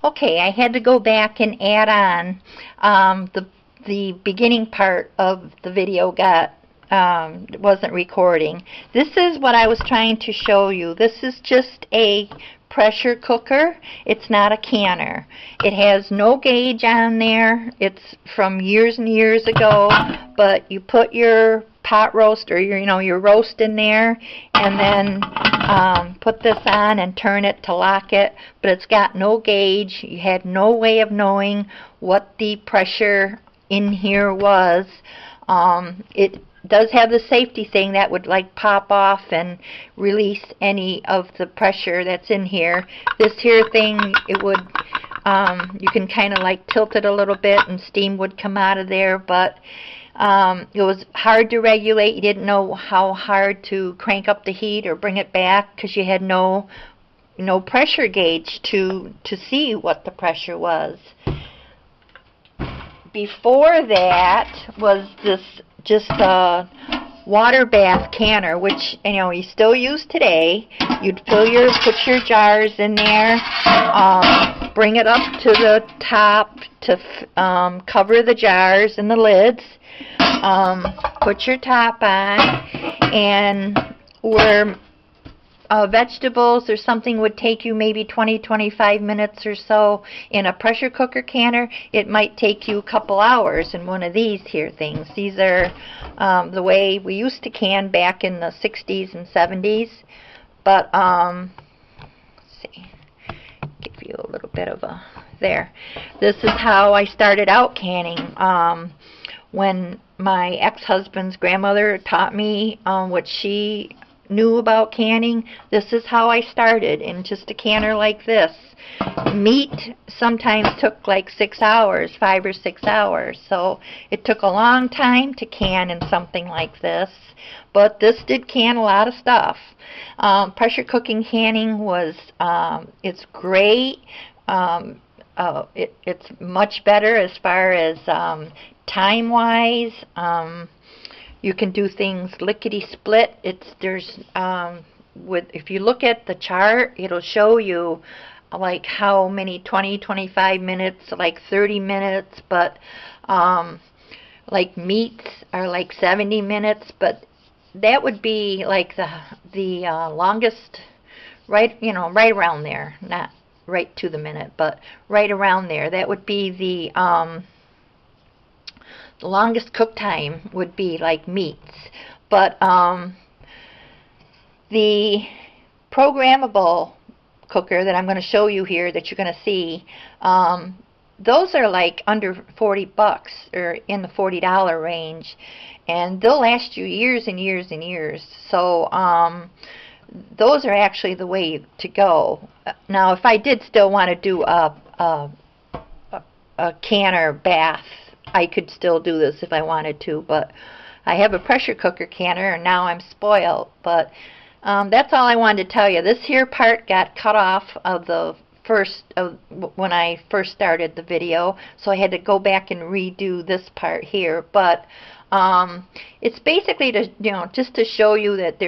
Okay, I had to go back and add on the beginning part of the video wasn't recording. This is what I was trying to show you. This is just a pressure cooker. It's not a canner. It has no gauge on there. It's from years and years ago, but you put your pot roast or your roast in there, and then put this on and turn it to lock it, but it's got no gauge. You had no way of knowing what the pressure in here was. It does have the safety thing that would like pop off and release any of the pressure that's in here. This here thing, it would you can kind of like tilt it a little bit and steam would come out of there, but it was hard to regulate. You didn't know how hard to crank up the heat or bring it back because you had no pressure gauge to see what the pressure was. Before that was this just a water bath canner, which you still use today. You'd put your jars in there, bring it up to the top to cover the jars and the lids, put your top on, and where vegetables or something would take you maybe 20-25 minutes or so in a pressure cooker canner, it might take you a couple hours in one of these here things. These are the way we used to can back in the 60s and 70s, but let's see, give you a little bit of a there. This is how I started out canning. When my ex-husband's grandmother taught me what she knew about canning, this is how I started, in just a canner like this. Meat sometimes took like 6 hours, 5 or 6 hours, so it took a long time to can in something like this, but this did can a lot of stuff. Pressure cooking canning was it's great. It's much better as far as time wise. You can do things lickety split. If you look at the chart, it'll show you like how many 20-25 minutes, like 30 minutes, but like meats are like 70 minutes, but that would be like the longest, right around there, not right to the minute, but right around there. That would be the longest cook time would be like meats. But the programmable cooker that I'm going to show you here, that you're going to see, those are like under $40 or in the $40 range, and they'll last you years and years and years. So those are actually the way to go. Now if I did still want to do a canner bath, I could still do this if I wanted to, but I have a pressure cooker canner and now I'm spoiled. But that's all I wanted to tell you. This here part got cut off of the when I first started the video, so I had to go back and redo this part here. But it's basically to just to show you that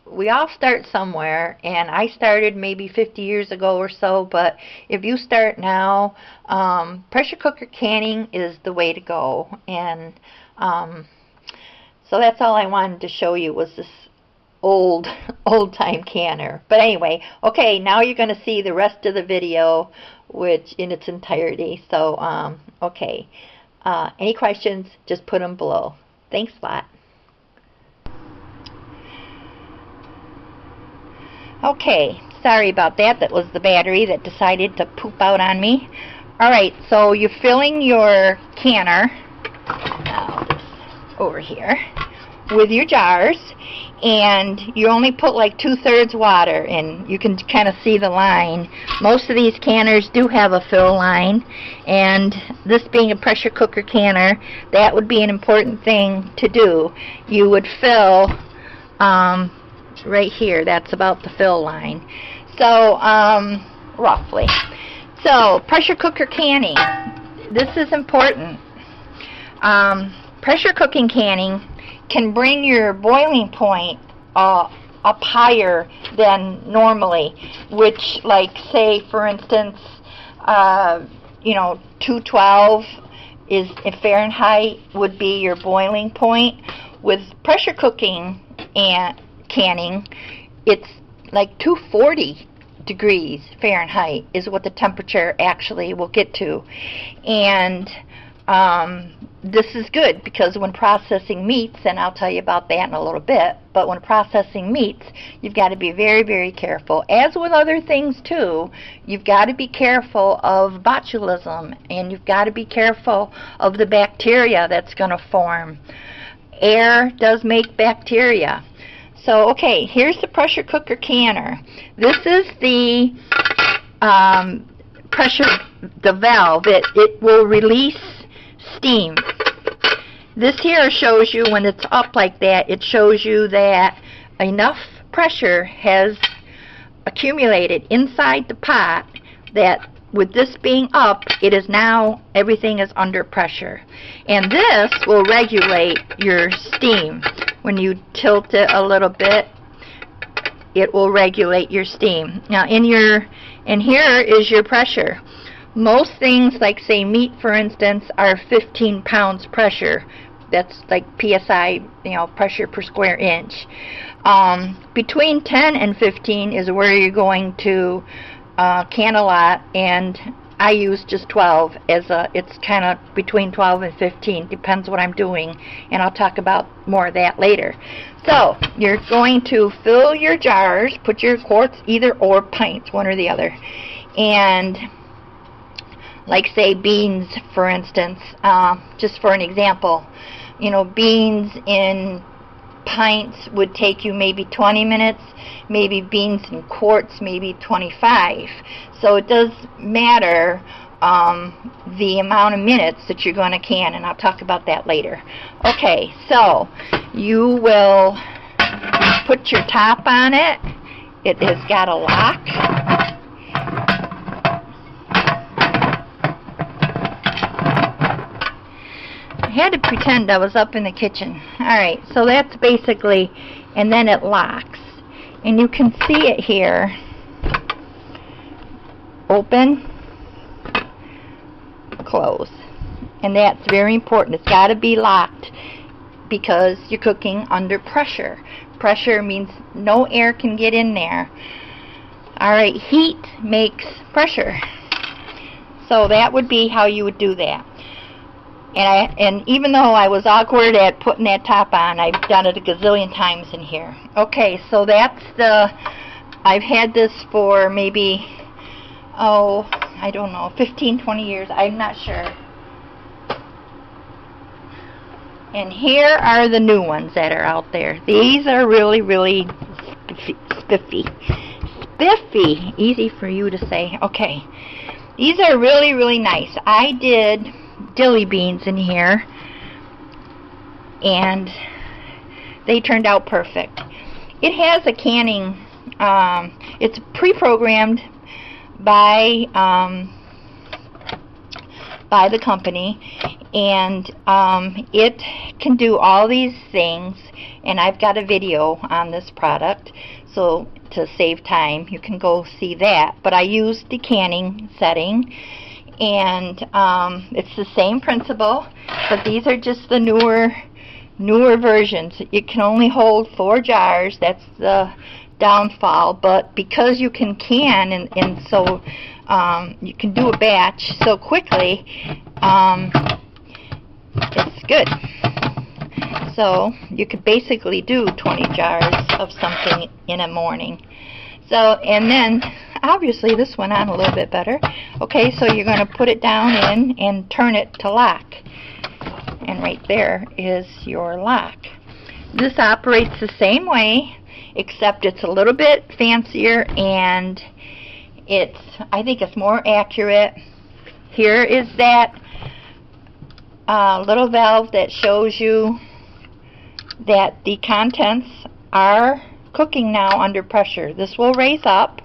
we all start somewhere, and I started maybe 50 years ago or so, but if you start now, pressure cooker canning is the way to go. And so that's all I wanted to show you, was this old time canner. But anyway, okay, now you're going to see the rest of the video, which in its entirety. So okay, any questions, just put them below. Thanks a lot. Okay, sorry about that. That was the battery that decided to poop out on me. Alright, so you're filling your canner, over here, with your jars, and you only put like 2/3 water, and you can kind of see the line. Most of these canners do have a fill line, and this being a pressure cooker canner, that would be an important thing to do. You would fill right here. That's about the fill line. So roughly. So pressure cooker canning, this is important. Pressure cooking canning can bring your boiling point up higher than normally, which, like, say for instance, you know, 212 is in Fahrenheit would be your boiling point. With pressure cooking and canning, it's like 240 degrees Fahrenheit is what the temperature actually will get to. And this is good because when processing meats, and I'll tell you about that in a little bit, but when processing meats, you've got to be very, very careful. As with other things too, you've got to be careful of botulism, and you've got to be careful of the bacteria that's going to form. Air does make bacteria. So, okay, here's the pressure cooker canner. This is the the valve. It will release steam. This here shows you when it's up like that, it shows you that enough pressure has accumulated inside the pot that with this being up, it is now, everything is under pressure. And this will regulate your steam. When you tilt it a little bit, it will regulate your steam. Now and here is your pressure. Most things, like say meat for instance, are 15 pounds pressure. That's like PSI, you know, pressure per square inch. Between 10 and 15 is where you're going to can a lot, and I use just 12 as it's kind of between 12 and 15, depends what I'm doing, and I'll talk about more of that later. So you're going to fill your jars, put your quarts either or pints, one or the other, and like say beans for instance, just for an example, you know, beans in pints would take you maybe 20 minutes, maybe beans in quarts maybe 25. So it does matter the amount of minutes that you're going to can, and I'll talk about that later. Okay, so you will put your top on it. It has got a lock. I had to pretend I was up in the kitchen. Alright, so that's basically, and then it locks. And you can see it here. Open, close. And that's very important. It's got to be locked because you're cooking under pressure. Pressure means no air can get in there. Alright, heat makes pressure. So that would be how you would do that. And even though I was awkward at putting that top on, I've done it a gazillion times in here. Okay, so that's I've had this for maybe, I don't know, 15, 20 years. I'm not sure. And here are the new ones that are out there. These are really, really spiffy. Spiffy. Easy for you to say. Okay. These are really, really nice. I did dilly beans in here, and they turned out perfect. It has a canning, it's pre-programmed by the company, and it can do all these things, and I've got a video on this product, so to save time you can go see that. But I used the canning setting, and it's the same principle, but these are just the newer versions. You can only hold 4 jars. That's the downfall, but because you can and so you can do a batch so quickly, it's good. So you could basically do 20 jars of something in a morning. So, and then obviously this went on a little bit better. Okay, so you're going to put it down in and turn it to lock. And right there is your lock. This operates the same way, except it's a little bit fancier, and I think it's more accurate. Here is that little valve that shows you that the contents are cooking now under pressure. This will raise up.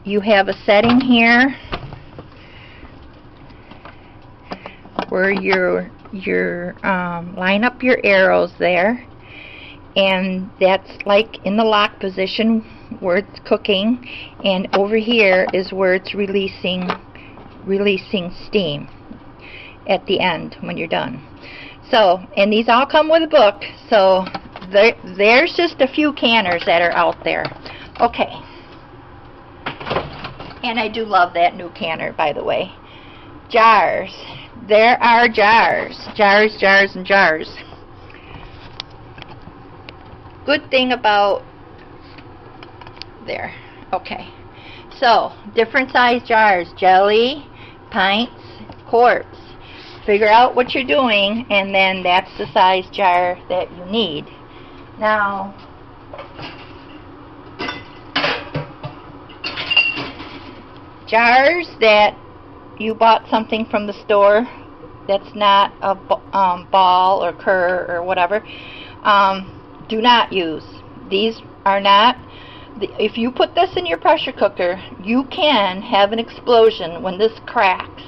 You have a setting here where you line up your arrows there, and that's like in the lock position where it's cooking, and over here is where it's releasing steam at the end when you're done. So, and these all come with a book, so there's just a few canners that are out there. Okay. And I do love that new canner, by the way. Jars. There are jars. Jars, jars, and jars. Good thing about there. Okay. So, different size jars. Jelly, pints, quarts. Figure out what you're doing, and then that's the size jar that you need. Now, jars that you bought something from the store that's not a ball or cur or whatever, do not use. These are not, if you put this in your pressure cooker, you can have an explosion when this cracks,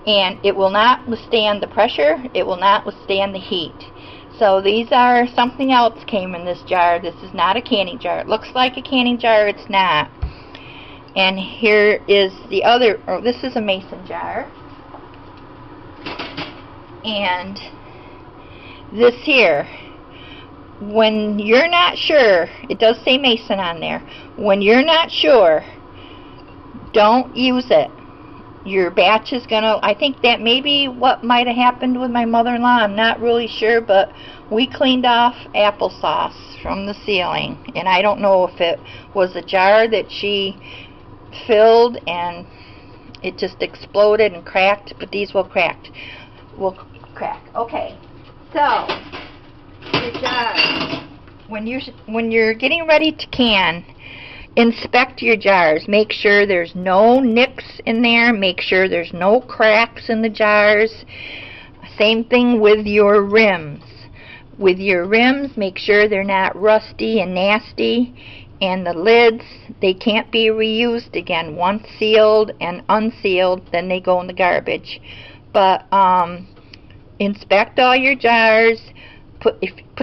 and it will not withstand the pressure, it will not withstand the heat. So these are, something else came in this jar. This is not a canning jar. It looks like a canning jar, it's not. And here is the other, oh, this is a mason jar. And this here, when you're not sure, it does say mason on there, when you're not sure, don't use it. Your batch is gonna, I think that may be what might have happened with my mother-in-law, I'm not really sure, but we cleaned off applesauce from the ceiling, and I don't know if it was a jar that she filled and it just exploded and cracked, but these will crack. Okay, so your jars, when you're getting ready to can, inspect your jars. Make sure there's no nicks in there. Make sure there's no cracks in the jars. Same thing with your rims. With your rims, make sure they're not rusty and nasty. And the lids, they can't be reused again. Once sealed and unsealed, then they go in the garbage. But inspect all your jars. Put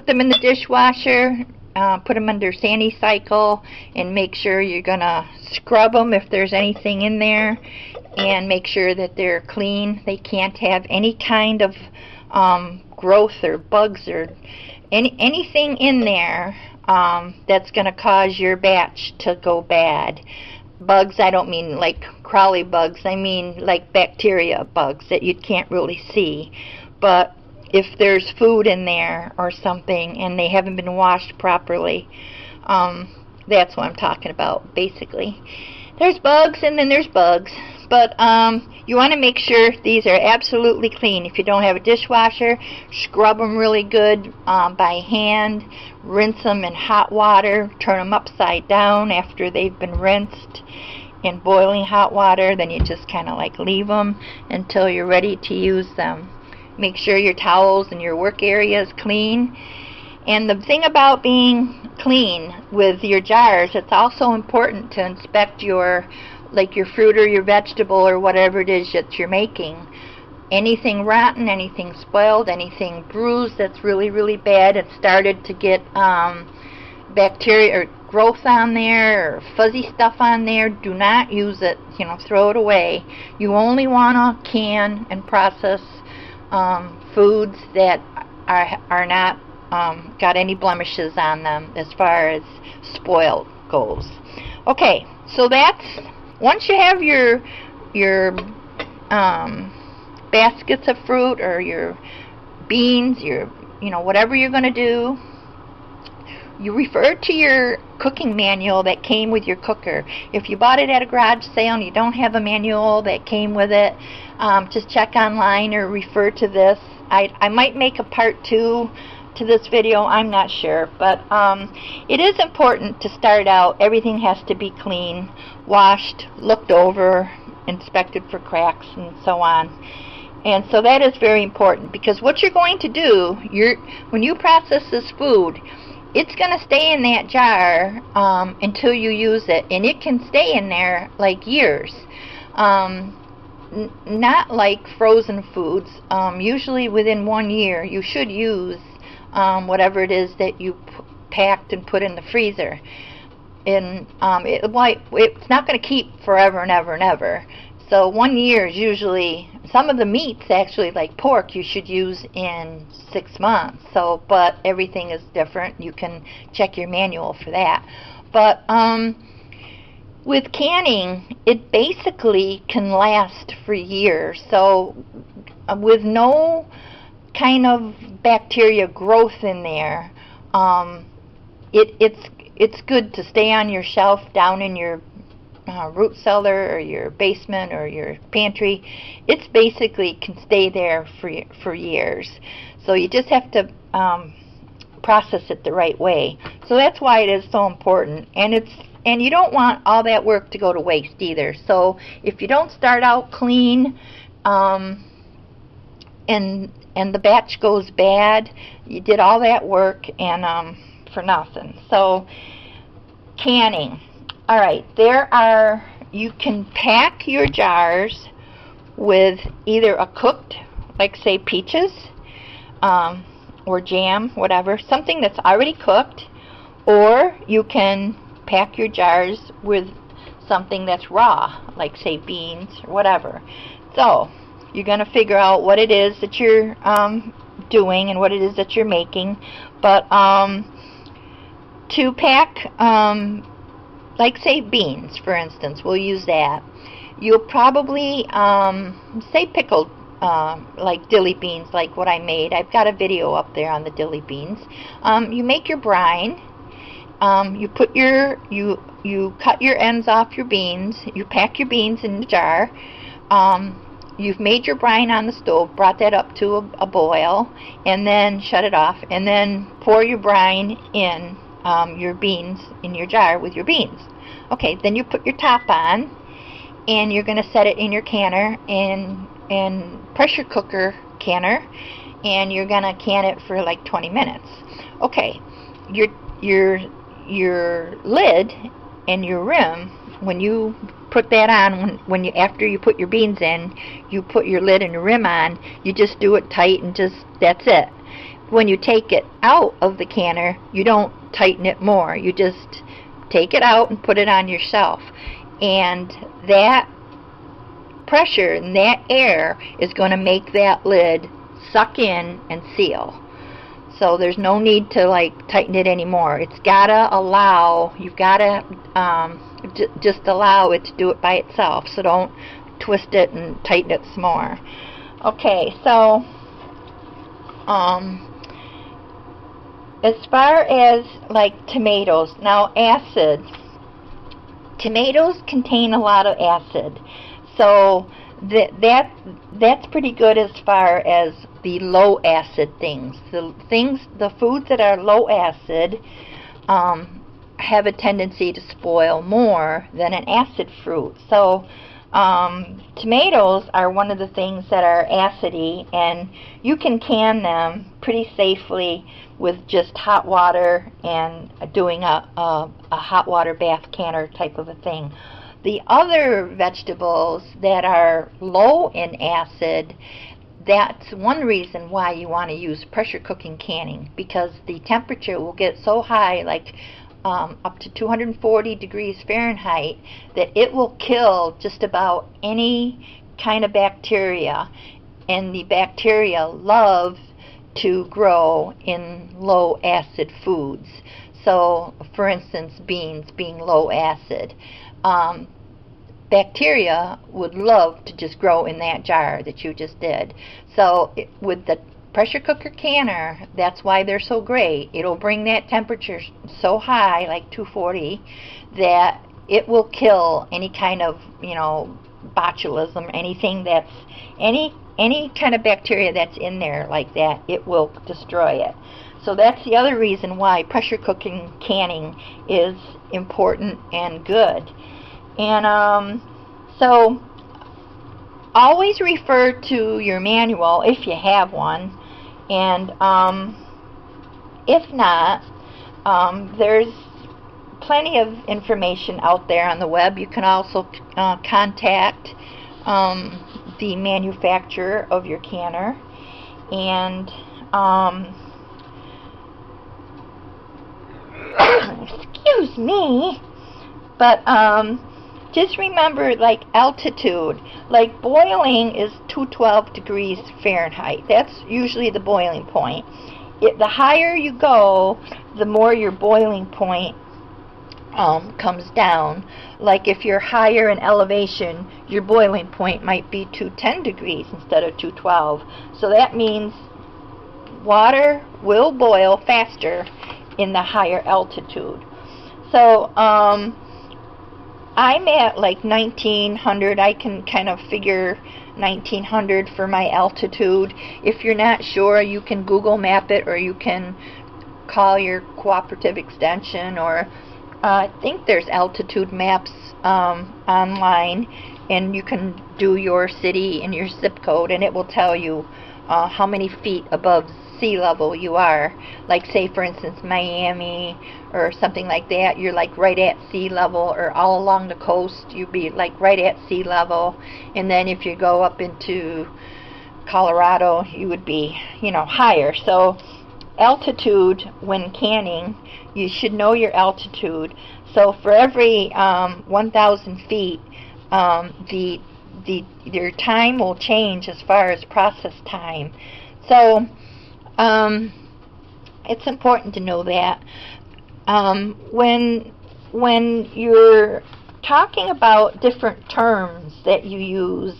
them in the dishwasher. Put them under Sandy Cycle, and make sure you're gonna scrub them if there's anything in there, and make sure that they're clean. They can't have any kind of growth or bugs or anything in there that's gonna cause your batch to go bad. Bugs, I don't mean like crawly bugs, I mean like bacteria bugs that you can't really see. But if there's food in there or something and they haven't been washed properly, that's what I'm talking about, basically. There's bugs and then there's bugs, but you want to make sure these are absolutely clean. If you don't have a dishwasher, scrub them really good by hand, rinse them in hot water, turn them upside down after they've been rinsed in boiling hot water, then you just kind of like leave them until you're ready to use them. Make sure your towels and your work area is clean. And the thing about being clean with your jars, it's also important to inspect your, like your fruit or your vegetable or whatever it is that you're making. Anything rotten, anything spoiled, anything bruised that's really, really bad, it started to get bacteria or growth on there or fuzzy stuff on there, do not use it, throw it away. You only want to can and process foods that are not got any blemishes on them as far as spoiled goes. Okay, so that's, once you have your baskets of fruit or your beans, your whatever you're going to do, you refer to your cooking manual that came with your cooker. If you bought it at a garage sale and you don't have a manual that came with it, just check online or refer to this. I might make a part 2 to this video, I'm not sure, but it is important to start out. Everything has to be clean, washed, looked over, inspected for cracks and so on. And so that is very important, because what you're going to do, when you process this food, it's going to stay in that jar until you use it, and it can stay in there like years. Not like frozen foods. Usually within 1 year you should use whatever it is that you packed and put in the freezer. And it's not going to keep forever and ever and ever. So 1 year is usually, some of the meats actually, like pork, you should use in 6 months. So, but everything is different. You can check your manual for that. But with canning, it basically can last for years. So with no kind of bacteria growth in there, it's good to stay on your shelf down in your root cellar or your basement or your pantry. It's basically can stay there for years. So you just have to process it the right way. So that's why it is so important. And you don't want all that work to go to waste either. So if you don't start out clean, and the batch goes bad, you did all that work and for nothing. So canning. All right, you can pack your jars with either a cooked, like say peaches, or jam, whatever, something that's already cooked, or you can pack your jars with something that's raw, like say beans or whatever. So you're going to figure out what it is that you're doing and what it is that you're making. But to pack, like say beans, for instance, we'll use that. You'll probably, say pickled, like dilly beans, like what I made. I've got a video up there on the dilly beans. You make your brine. You cut your ends off your beans. You pack your beans in the jar. You've made your brine on the stove, brought that up to a boil, and then shut it off, and then pour your brine in your beans in your jar with your beans. Okay, then you put your top on, and you're going to set it in your canner, in pressure cooker canner, and you're going to can it for like 20 minutes. Okay, your lid and your rim, when you put that on, after you put your beans in, you put your lid and your rim on, you just do it tight and that's it. When you take it out of the canner, you don't tighten it more. You just take it out and put it on your shelf. And that pressure and that air is going to make that lid suck in and seal. So there's no need to like tighten it anymore. It's gotta allow, you've gotta just allow it to do it by itself. So don't twist it and tighten it some more. Okay, so as far as like tomatoes, now acid. Tomatoes contain a lot of acid. So that's pretty good as far as the low acid things. The foods that are low acid have a tendency to spoil more than an acid fruit. So tomatoes are one of the things that are acidy, and you can can them pretty safely with just hot water and doing a hot water bath canner type of a thing. The other vegetables that are low in acid, that's one reason why you want to use pressure cooking canning, because the temperature will get so high, like up to 240 degrees Fahrenheit, that it will kill just about any kind of bacteria, and the bacteria love to grow in low acid foods. So for instance, beans being low acid, bacteria would love to just grow in that jar that you just did. So with the pressure cooker canner, that's why they're so great. It'll bring that temperature so high, like 240, that it will kill any kind of, botulism, anything that's any kind of bacteria that's in there like that. It will destroy it. So that's the other reason why pressure cooking canning is important and good. And so always refer to your manual if you have one, and if not, there's plenty of information out there on the web. You can also contact the manufacturer of your canner, and Excuse me. But just remember, like, altitude. Like, boiling is 212 degrees Fahrenheit. That's usually the boiling point. The higher you go, the more your boiling point comes down. Like, if you're higher in elevation, your boiling point might be 210 degrees instead of 212. So that means water will boil faster in the higher altitude. So I'm at like 1900. I can kind of figure 1900 for my altitude. If you're not sure, you can Google map it, or you can call your cooperative extension, or I think there's altitude maps online, and you can do your city and your zip code, and it will tell you how many feet above sea level you are. Like, say for instance Miami or something like that, you're like right at sea level, or all along the coast you'd be like right at sea level. And then if you go up into Colorado, you would be, you know, higher. So altitude, when canning, you should know your altitude. So for every 1,000 feet, your time will change as far as process time. So it's important to know that. When you're talking about different terms that you use,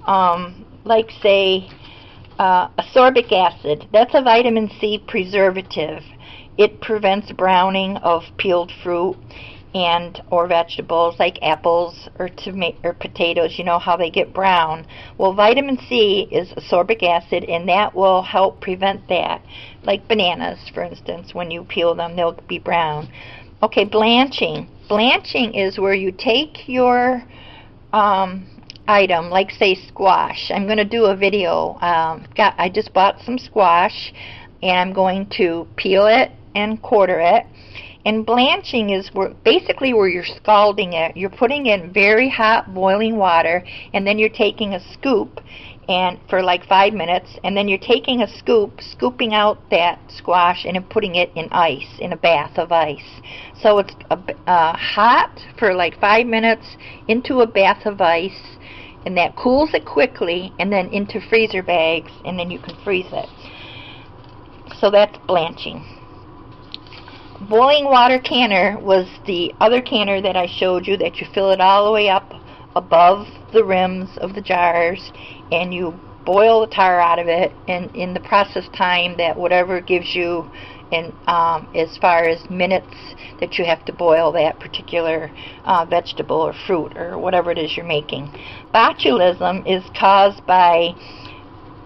like say ascorbic acid, that's a vitamin C preservative. It prevents browning of peeled fruit and or vegetables like apples or potatoes. You know how they get brown. Well, vitamin C is ascorbic acid, and that will help prevent that. Like bananas, for instance, when you peel them, they'll be brown. Okay, blanching. Blanching is where you take your item, like say squash. I'm going to do a video. I just bought some squash, and I'm going to peel it and quarter it. And blanching is basically where you're scalding it. You're putting in very hot boiling water, and then you're taking a scoop and for like 5 minutes, and then you're taking a scooping out that squash and putting it in ice, in a bath of ice. So it's hot for like 5 minutes into a bath of ice, and that cools it quickly, and then into freezer bags, and then you can freeze it. So that's blanching. Boiling water canner was the other canner that I showed you, that you fill it all the way up above the rims of the jars, and you boil the tar out of it, and in the process time that whatever gives you, and as far as minutes that you have to boil that particular vegetable or fruit or whatever it is you're making. Botulism is caused by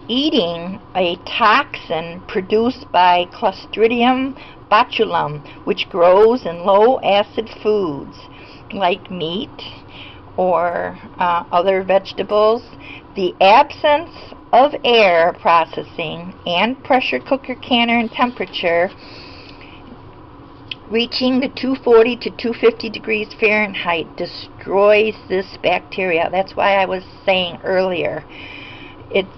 eating a toxin produced by Clostridium botulinum, which grows in low acid foods like meat or other vegetables. The absence of air processing and pressure cooker canner and temperature reaching the 240 to 250 degrees Fahrenheit destroys this bacteria. That's why I was saying earlier,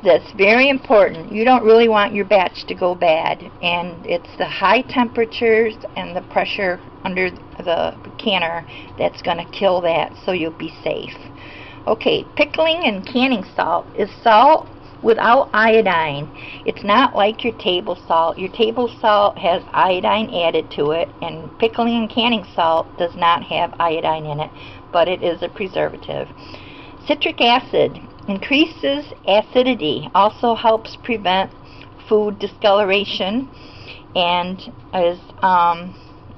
that's very important. You don't really want your batch to go bad, and it's the high temperatures and the pressure under the canner that's going to kill that, so you'll be safe. Okay, pickling and canning salt is salt without iodine. It's not like your table salt. Your table salt has iodine added to it, and pickling and canning salt does not have iodine in it, but it is a preservative. Citric acid increases acidity, also helps prevent food discoloration, and is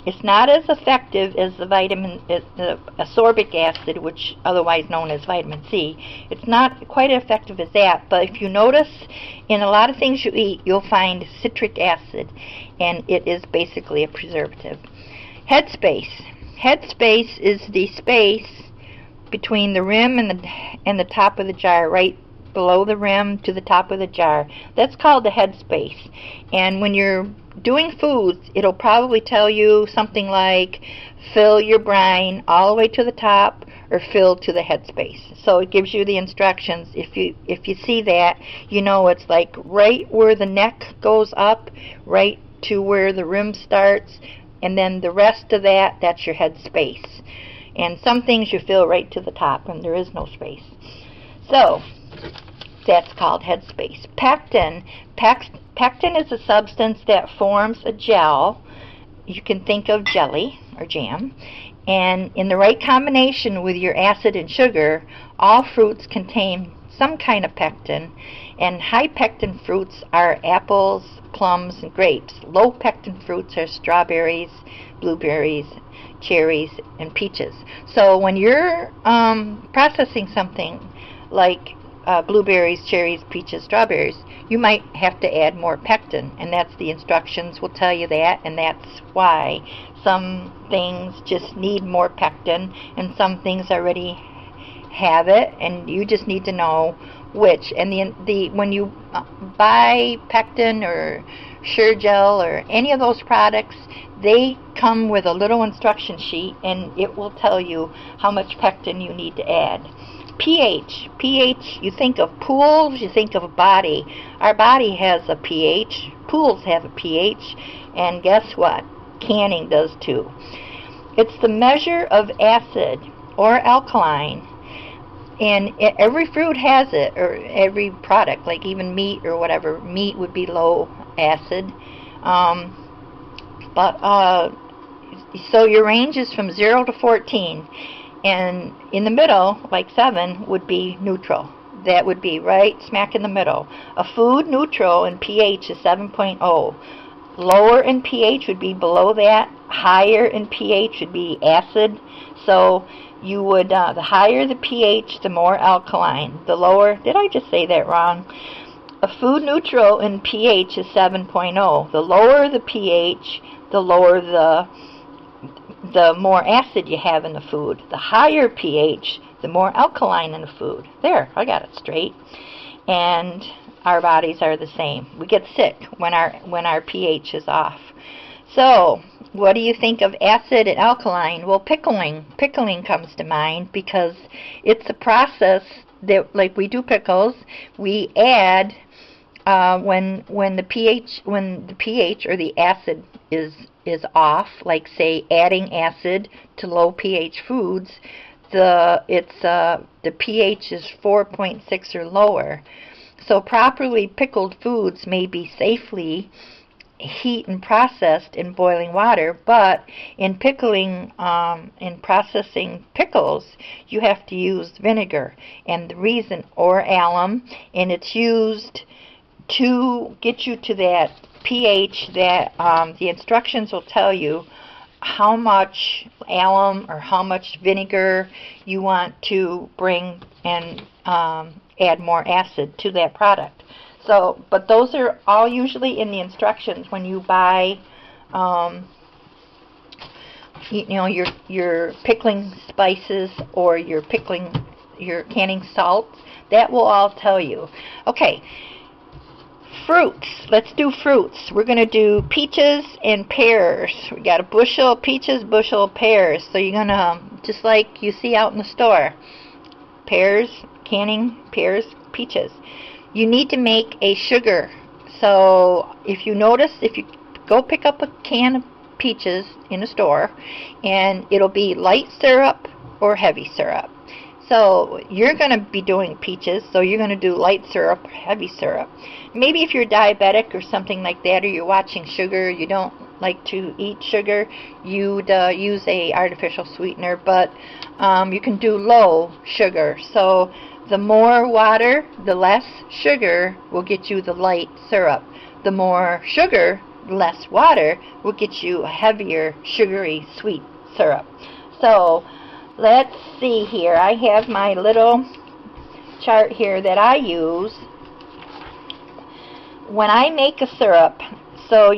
it's not as effective as the ascorbic acid, which otherwise known as vitamin C. It's not quite as effective as that, but if you notice in a lot of things you eat, you'll find citric acid, and it is basically a preservative. Headspace. Headspace is the space between the rim and the top of the jar, right below the rim to the top of the jar. That's called the headspace. And when you're doing foods, it'll probably tell you something like fill your brine all the way to the top or fill to the headspace. So it gives you the instructions. If you see that, you know it's like right where the neck goes up, right to where the rim starts, and then the rest of that, that's your head space. And some things you fill right to the top, and there is no space. So that's called head space. Pectin. Pectin is a substance that forms a gel. You can think of jelly or jam. And in the right combination with your acid and sugar, all fruits contain some kind of pectin. And high pectin fruits are apples, plums, and grapes. Low pectin fruits are strawberries, blueberries, cherries, and peaches. So when you're processing something like blueberries, cherries, peaches, strawberries, you might have to add more pectin, and that's the instructions will tell you that, and that's why some things just need more pectin and some things already have it, and you just need to know which. And when you buy Pectin or Sure-Gel or any of those products, they come with a little instruction sheet, and it will tell you how much pectin you need to add. pH. pH, you think of pools, you think of a body. Our body has a pH. Pools have a pH. And guess what? Canning does too. It's the measure of acid or alkaline. And every fruit has it, or every product, like even meat or whatever. Meat would be low acid. So your range is from 0 to 14. And in the middle, like 7, would be neutral. That would be right smack in the middle. A food neutral in pH is 7.0. Lower in pH would be below that. Higher in pH would be acid. So you would, the higher the pH, the more alkaline. The lower, did I just say that wrong? A food neutral in pH is 7.0. The lower the pH, the lower the more acid you have in the food. The higher pH, the more alkaline in the food. There, I got it straight. And our bodies are the same. We get sick when our pH is off. So, what do you think of acid and alkaline? Well, pickling. Pickling comes to mind because it's a process that, like we do pickles, we add when the pH or the acid is off, like say adding acid to low pH foods, the pH is 4.6 or lower. So properly pickled foods may be safely heat and processed in boiling water, but in pickling, in processing pickles, you have to use vinegar, and the reason, or alum, and it's used to get you to that pH that the instructions will tell you how much alum or how much vinegar you want to bring and add more acid to that product. So, but those are all usually in the instructions when you buy, your pickling spices or your canning salt. That will all tell you. Okay. Fruits. Let's do fruits. We're going to do peaches and pears. We got a bushel of peaches, bushel of pears. So you're going to, just like you see out in the store, pears, canning, pears, peaches. You need to make a sugar. So if you notice, if you go pick up a can of peaches in a store, and it'll be light syrup or heavy syrup. So you're going to be doing peaches, so you're going to do light syrup or heavy syrup. Maybe if you're diabetic or something like that, or you're watching sugar, you don't like to eat sugar, you'd use a artificial sweetener, but you can do low sugar. So the more water, the less sugar will get you the light syrup. The more sugar, the less water will get you a heavier, sugary, sweet syrup. So let's see here. I have my little chart here that I use when I make a syrup. So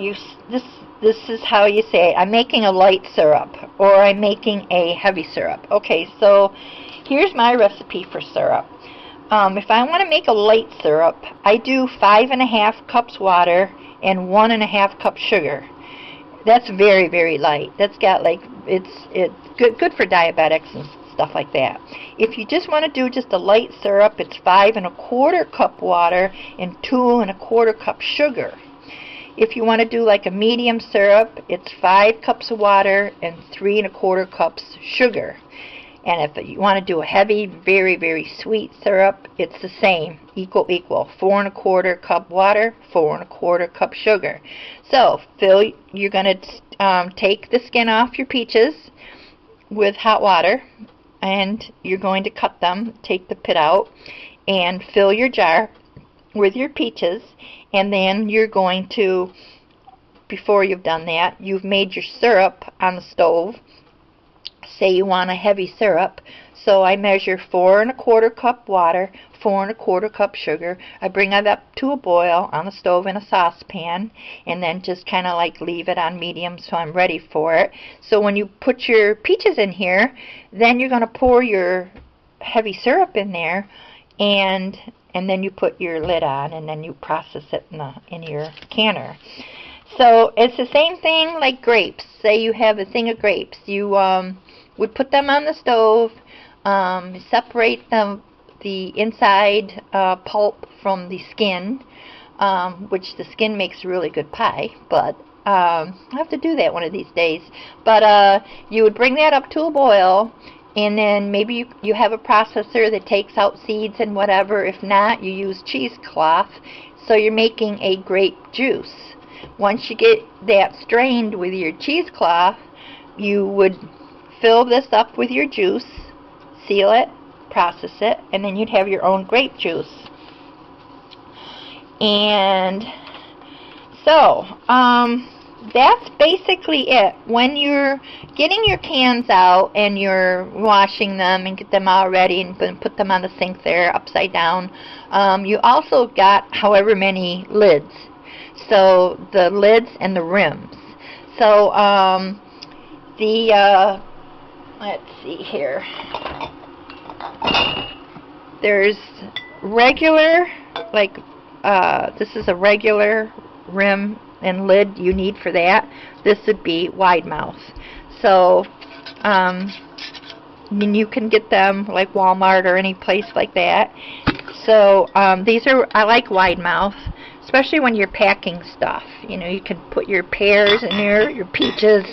this is how you say it. I'm making a light syrup, or I'm making a heavy syrup. Okay, so here's my recipe for syrup. If I want to make a light syrup, I do 5.5 cups water and 1.5 cups sugar. That's very, very light. That's got like, it's good for diabetics and stuff like that. If you just want to do just a light syrup, it's 5.25 cup water and 2.25 cup sugar. if you want to do like a medium syrup, it's 5 cups of water and 3 1/4 cups sugar. And if you want to do a heavy, very, very sweet syrup, it's the same, equal. 4 1/4 cup water, 4 1/4 cup sugar. So you're going to take the skin off your peaches with hot water, and you're going to cut them, take the pit out, and fill your jar with your peaches. And then you're going to, before you've done that, you've made your syrup on the stove. Say you want a heavy syrup, so I measure 4 1/4 cup water, 4 1/4 cup sugar. I bring it up to a boil on the stove in a saucepan, and then just kind of like leave it on medium so I'm ready for it. So when you put your peaches in here, then you're going to pour your heavy syrup in there, and then you put your lid on, and then you process it in your canner. So it's the same thing like grapes. Say you have a thing of grapes. You would put them on the stove, separate the inside pulp from the skin, which the skin makes really good pie, but I'll have to do that one of these days. But you would bring that up to a boil, and then maybe you have a processor that takes out seeds and whatever. If not, you use cheesecloth. So you're making a grape juice. Once you get that strained with your cheesecloth, you would fill this up with your juice, seal it, process it, and then you'd have your own grape juice. And so that's basically it. When you're getting your cans out and you're washing them and get them all ready and put them on the sink there upside down, you also got however many lids. So the lids and the rims. So let's see here. There's regular, like this is a regular rim and lid you need for that. This would be wide mouth. So you can get them like Walmart or any place like that. So I like wide mouth, especially when you're packing stuff. You know, you can put your pears in there, your peaches,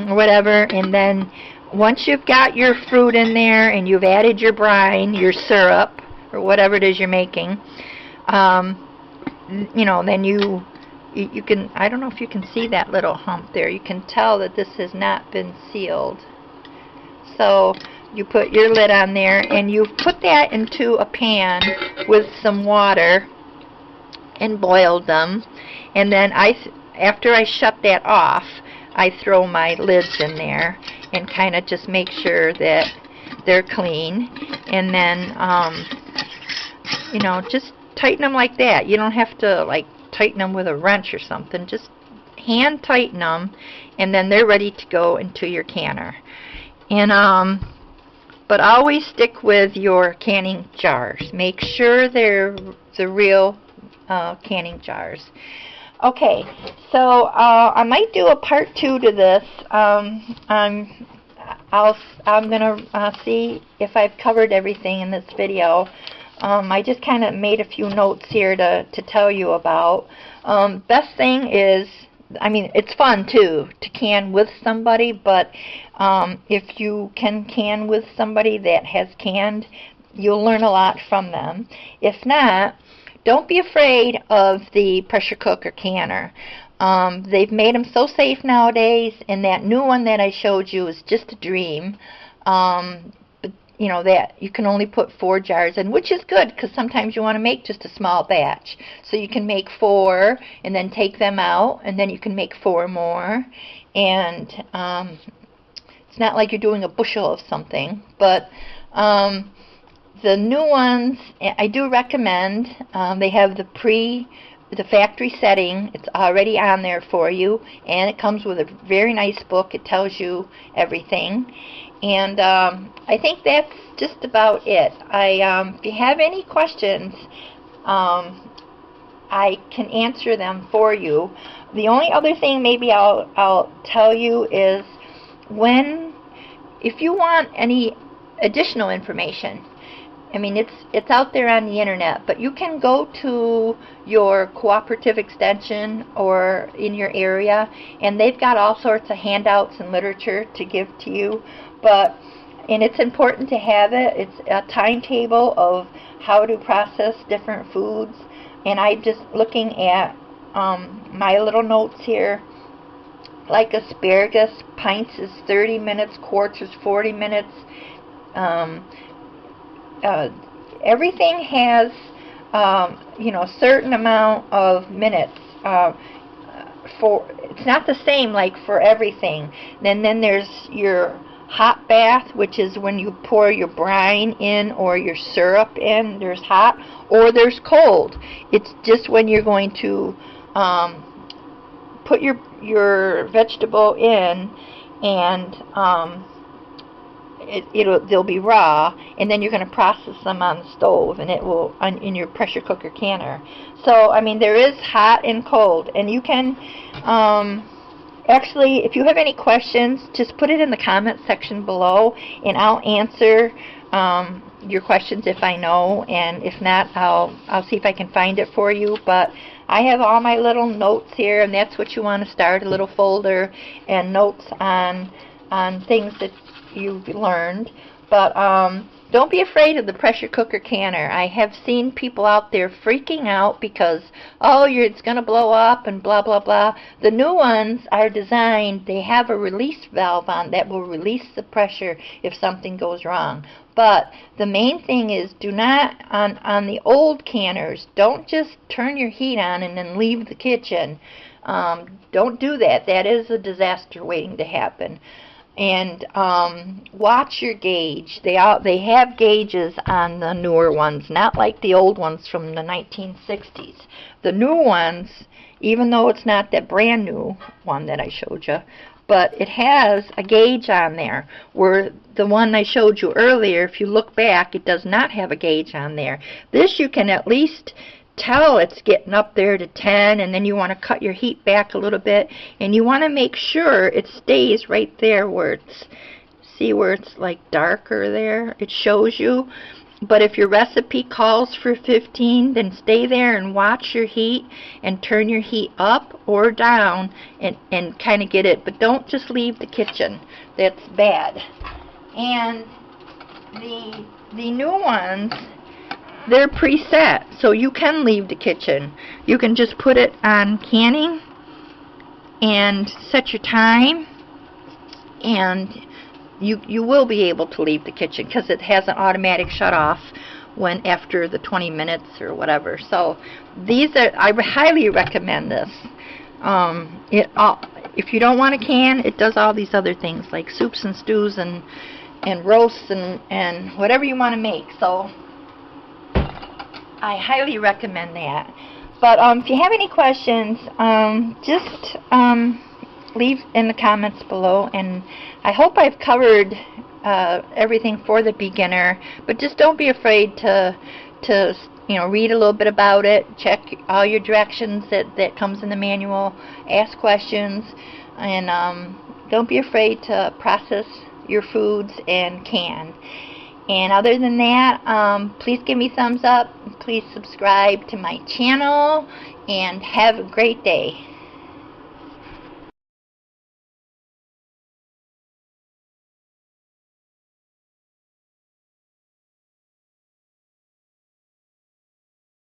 whatever, and then once you've got your fruit in there and you've added your brine, your syrup, or whatever it is you're making, you know, then you can, I don't know if you can see that little hump there. You can tell that this has not been sealed. So you put your lid on there, and you put that into a pan with some water and boiled them. And then after I shut that off, I throw my lids in there and kind of just make sure that they're clean. And then, you know, just tighten them like that. You don't have to like tighten them with a wrench or something. Just hand tighten them, and then they're ready to go into your canner. And but always stick with your canning jars. Make sure they're the real canning jars. Okay, so I might do a part 2 to this. I'm gonna see if I've covered everything in this video. I just kind of made a few notes here to tell you about. Best thing is, I mean, it's fun too to can with somebody, but if you can with somebody that has canned, you'll learn a lot from them. If not, don't be afraid of the pressure cooker canner. They've made them so safe nowadays, and that new one that I showed you is just a dream. But you know that you can only put 4 jars in, which is good because sometimes you want to make just a small batch. So you can make 4 and then take them out, and then you can make 4 more. And it's not like you're doing a bushel of something, but the new ones I do recommend. They have the factory setting. It's already on there for you, and it comes with a very nice book. It tells you everything. And I think that's just about it. If you have any questions, I can answer them for you. The only other thing maybe I'll tell you is if you want any additional information, I mean, it's out there on the internet, but you can go to your cooperative extension or in your area, and they've got all sorts of handouts and literature to give to you. And it's important to have it. It's a timetable of how to process different foods. And I'm just looking at my little notes here. Like asparagus, pints is 30 minutes, quarts is 40 minutes. Everything has, a certain amount of minutes. It's not the same like for everything. Then there's your hot bath, which is when you pour your brine in or your syrup in. There's hot, or there's cold. It's just when you're going to put your vegetable in, and they'll be raw, and then you're going to process them on the stove, and it will in your pressure cooker canner. So I mean, there is hot and cold, and you can actually, if you have any questions, just put it in the comment section below, and I'll answer your questions if I know, and if not, I'll see if I can find it for you. But I have all my little notes here, and that's what you want to start, a little folder and notes on things that you've learned. But don't be afraid of the pressure cooker canner. I have seen people out there freaking out because, it's going to blow up and blah, blah, blah. The new ones are designed, they have a release valve on that will release the pressure if something goes wrong. But the main thing is, do not, on the old canners, don't just turn your heat on and then leave the kitchen. Don't do that. That is a disaster waiting to happen. And watch your gauge. They have gauges on the newer ones, not like the old ones from the 1960s. The new ones, even though it's not that brand new one that I showed you, but it has a gauge on there, where the one I showed you earlier, if you look back, it does not have a gauge on there. This you can at least tell it's getting up there to 10, and then you want to cut your heat back a little bit, and you want to make sure it stays right there where it's, see where it's like darker there, it shows you. But if your recipe calls for 15, then stay there and watch your heat and turn your heat up or down and kind of get it, but don't just leave the kitchen. That's bad. And the new ones, they're preset, so you can leave the kitchen. You can just put it on canning and set your time, and you will be able to leave the kitchen because it has an automatic shut off when after the 20 minutes or whatever. So I highly recommend this. If you don't want a can, it does all these other things like soups and stews and roasts and whatever you want to make. So I highly recommend that. But if you have any questions, just leave in the comments below, and I hope I've covered everything for the beginner. But just don't be afraid to read a little bit about it, check all your directions that comes in the manual, ask questions, and don't be afraid to process your foods and can. And other than that, please give me thumbs up, please subscribe to my channel, and have a great day.